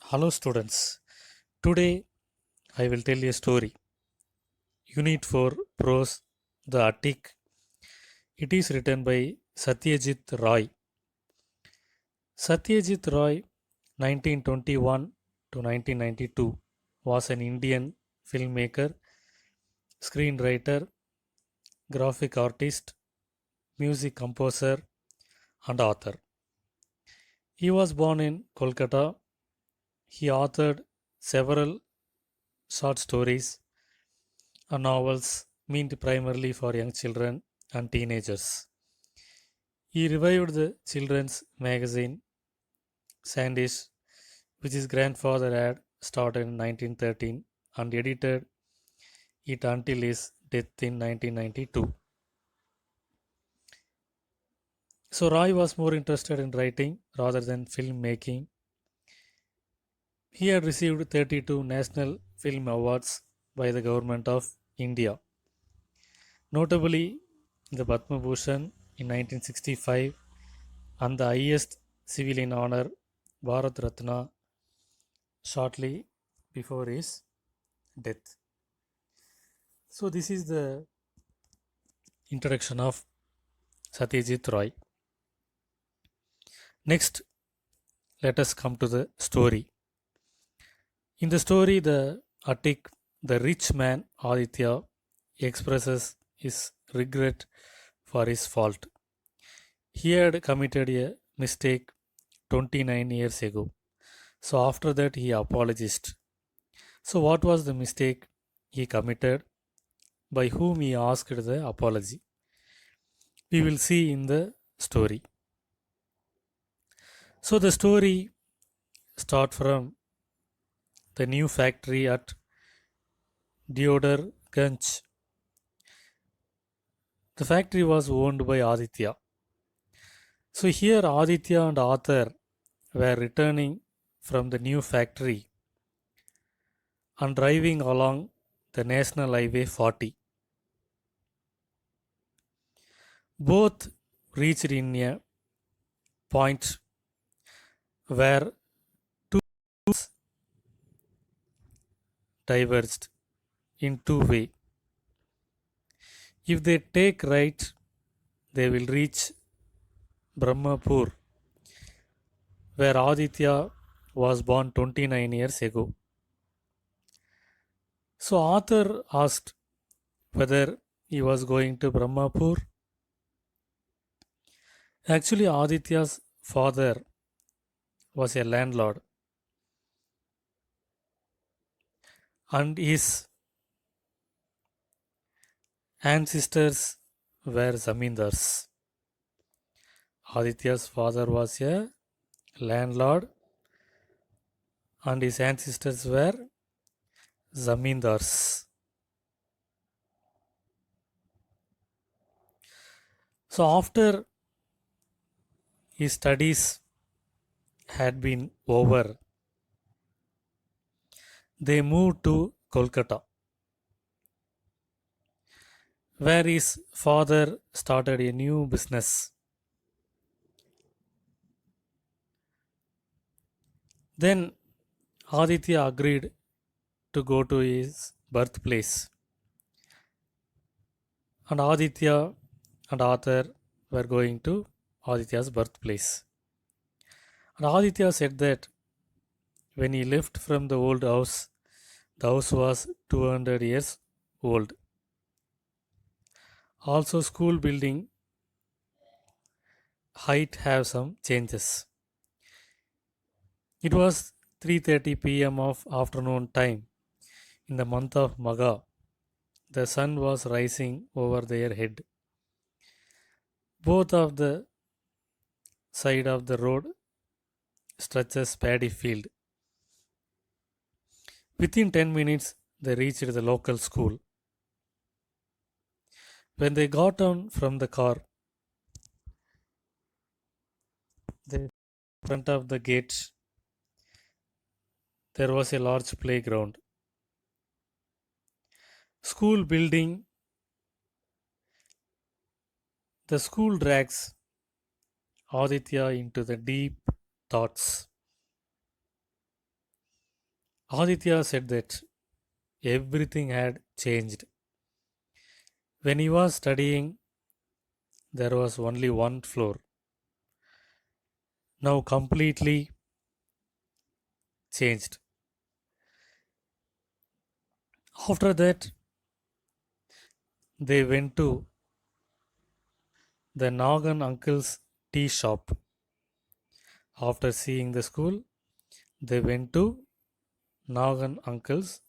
Hello, students. Today I will tell you a story. Unit 4 Prose The Attic. It is written by Satyajit Roy. Satyajit Roy, 1921 to 1992, was an Indian filmmaker, screenwriter, graphic artist, music composer, and author. He was born in Kolkata. He authored several short stories and novels meant primarily for young children and teenagers. He revived the children's magazine Sandish, which his grandfather had started in 1913 and edited it until his death in 1992. So Roy was more interested in writing rather than filmmaking. He had received 32 National Film Awards by the government of India, notably the Padma Bhushan in 1965 and the highest civilian honor Bharat Ratna shortly before his death. So, this is the introduction of Satyajit Roy. Next, let us come to the story. In the story, the rich man Aditya expresses his regret for his fault. He had committed a mistake 29 years ago. So, after that, he apologized. So, what was the mistake he committed? By whom he asked the apology? We will see in the story. So, the story start from the new factory at Deodar Ganj. The factory was owned by Aditya. So here Aditya and Arthur were returning from the new factory and driving along the National Highway 40. Both reached in a point where two diverged in two ways. If they take right, they will reach Brahmapur, where Aditya was born 29 years ago. So Arthur asked whether he was going to Brahmapur. Actually, Aditya's father was a landlord and his ancestors were zamindars. Aditya's father was a landlord and his ancestors were zamindars. So, after his studies had been over, they moved to Kolkata, where his father started a new business. Then Aditya agreed to go to his birthplace, and Aditya and Arthur were going to Aditya's birthplace. And Aditya said that when he left from the house was 200 years old. Also, school building height have some changes. It was 3:30 p.m. of afternoon time in the month of Magha. The sun was rising over their head. Both of the side of the road stretches paddy field. Within 10 minutes, they reached the local school. When they got down from the car, the front of the gate there was a large playground. School building, the school drags Aditya into the deep thoughts. Aditya said that everything had changed. When he was studying, there was only one floor. Now completely changed. After that, they went to the Nagan uncle's tea shop. After seeing the school, they went to Nagan uncle's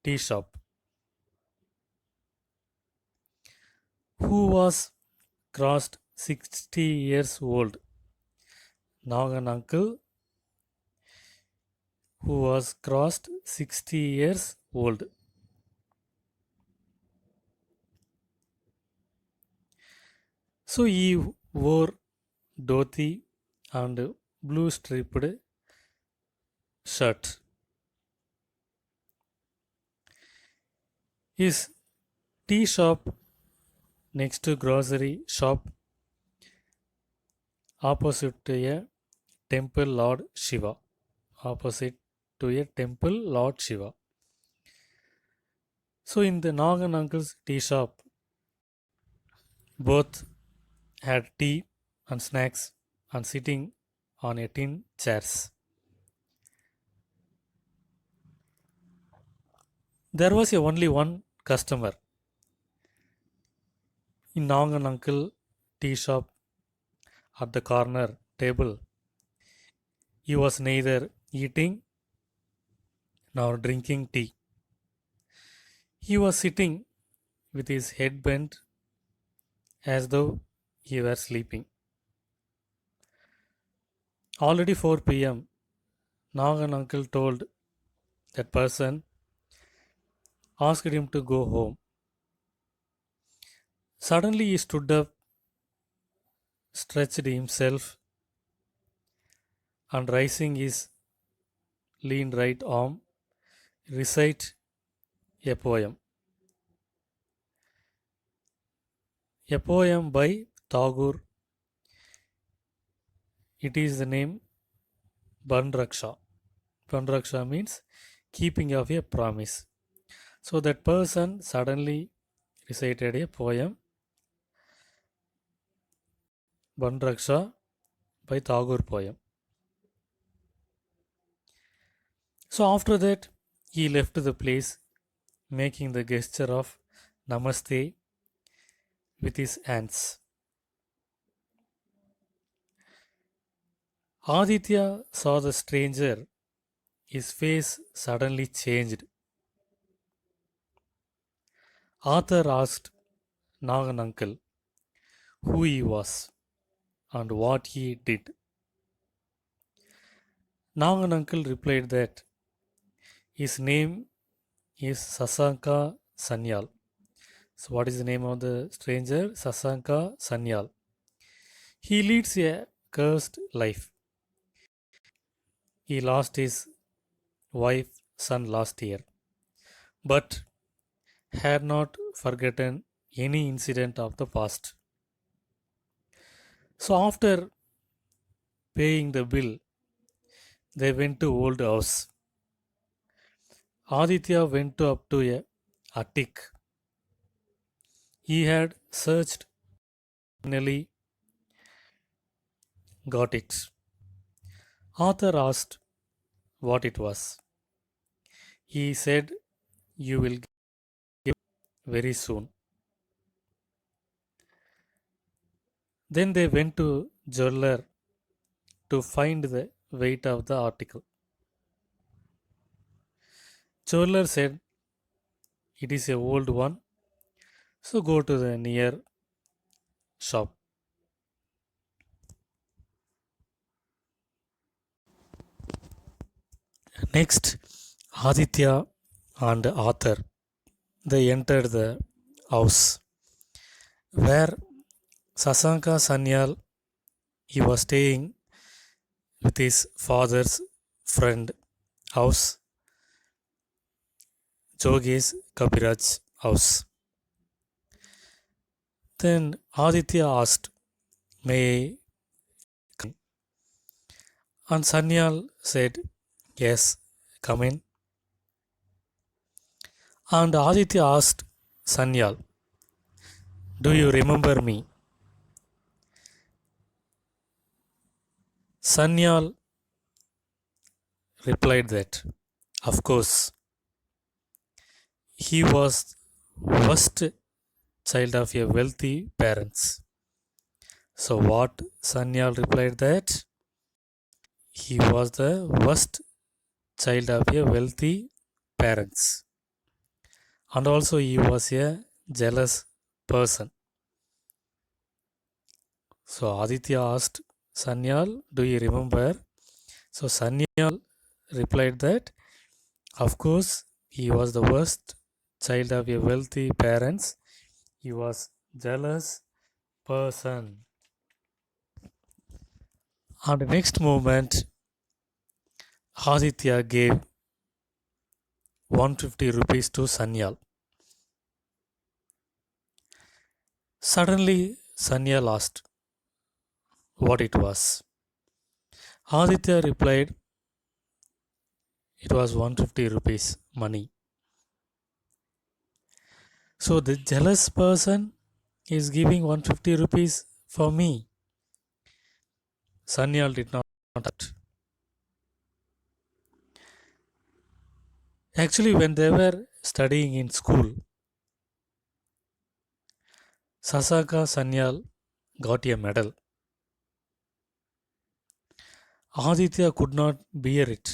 tea shop, who was crossed 60 years old. Nagan uncle who was crossed 60 years old. So he wore dhoti and blue striped shirt. His tea shop next to grocery shop opposite to a temple Lord Shiva. Opposite to a temple Lord Shiva. So in the Nagan uncle's tea shop, both had tea and snacks and sitting on a tin chairs. There was only one customer in Nagan uncle tea shop at the corner table. He was neither eating nor drinking tea. He was sitting with his head bent as though he were sleeping. Already 4 p.m. Nagan uncle told that person, asked him to go home. Suddenly he stood up, stretched himself, and raising his lean right arm, recite a poem. A poem by Tagore. It is the name Banraksha. Banraksha means keeping of a promise. So that person suddenly recited a poem, Banraksha by Tagore poem. So after that, he left the place, making the gesture of Namaste with his hands. Aditya saw the stranger. His face suddenly changed. Arthur asked Nagan uncle who he was and what he did. Nagan uncle replied that his name is Sasanka Sanyal. So, what is the name of the stranger? Sasanka Sanyal. He leads a cursed life. He lost his wife, son last year, but had not forgotten any incident of the past. So, after paying the bill, they went to old house. Aditya went up to a attic. He had searched, finally got it. Arthur asked what it was. He said, you will get very soon. Then they went to jeweler to find the weight of the article. Jeweler said, it is a old one, so go to the near shop. Next, Aditya and Arthur, they entered the house where Sasanka Sanyal, he was staying with his father's friend house, Jogesh Kabiraj house. Then Aditya asked, may I? And Sanyal said, yes, come in. And Aditya asked Sanyal, "Do you remember me?" Sanyal replied that, "Of course, he was worst child of a wealthy parents." So what Sanyal replied that he was the worst child of a wealthy parents, and also he was a jealous person. So Aditya asked Sanyal, "Do you remember?" So Sanyal replied that, "Of course, he was the worst child of a wealthy parents. He was jealous person." And the next moment, Aditya gave 150 rupees to Sanyal. Suddenly, Sanyal asked what it was. Aditya replied, "It was 150 rupees money." So the jealous person is giving 150 rupees for me. Sanyal did not act. Actually, when they were studying in school, Sasaka Sanyal got a medal. Aditya could not bear it.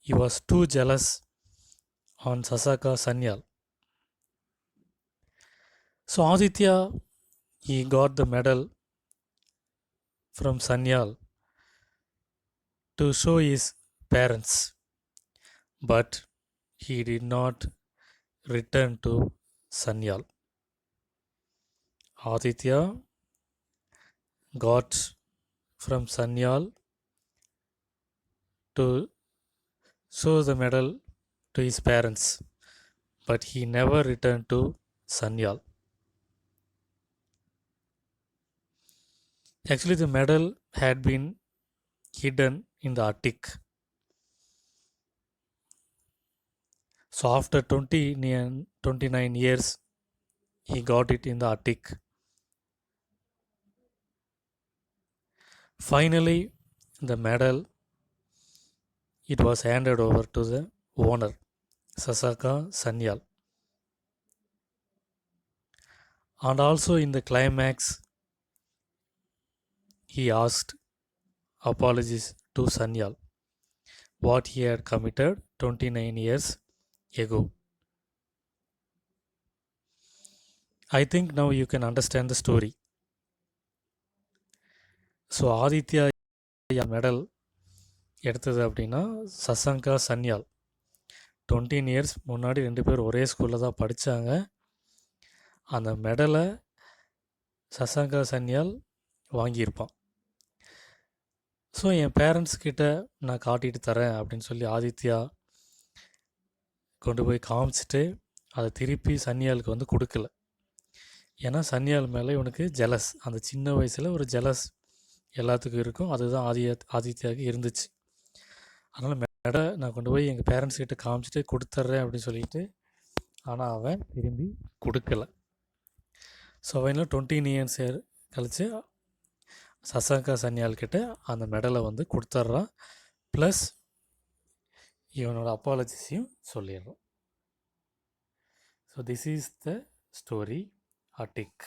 He was too jealous on Sasaka Sanyal. So Aditya he got the medal from Sanyal to show his parents, but he did not return to Sanyal. Aditya got from Sanyal to show the medal to his parents, but he never returned to Sanyal. Actually, the medal had been hidden in the attic. So after 29 years, he got it in the attic. Finally, the medal it was handed over to the owner, Sasaka Sanyal. And also in the climax, he asked apologies to Sanyal what he had committed 29 years ago. I think now you can understand the story. So Aditya medal எடுத்தது அப்படின்னா Sasanka Sanyal 20 years முன்னாடி 2 பேர் ஒரே ஸ்கூலில் தான் படித்தாங்க. அந்த மெடலை Sasanka Sanyal வாங்கியிருப்பான். So என் parents கிட்ட நான் காட்டிட்டு தரேன் அப்படின்னு சொல்லி ஆதித்யா கொண்டு போய் காமிச்சிட்டு அதை திருப்பி சன்யாலுக்கு வந்து கொடுக்கல. ஏன்னா சன்யால் மேலே இவனுக்கு ஜெலஸ், அந்த சின்ன வயசில் ஒரு ஜெலஸ் எல்லாத்துக்கும் இருக்கும். அதுதான் ஆதித்யாவுக்கு இருந்துச்சு. அதனால் மெடை நான் கொண்டு போய் எங்கள் பேரண்ட்ஸ் கிட்ட காமிச்சிட்டு கொடுத்துட்றேன் அப்படின்னு சொல்லிட்டு, ஆனால் அவன் திரும்பி கொடுக்கல. ஸோ அவன் 20 இயர்ஸ் கழித்து சசங்கா சன்யால் கிட்ட அந்த மெடலை வந்து கொடுத்துட்றான். ப்ளஸ் இவனோட அப்பாலஜிஸையும் சொல்லிடுறான். So this is the story அட்டிக்.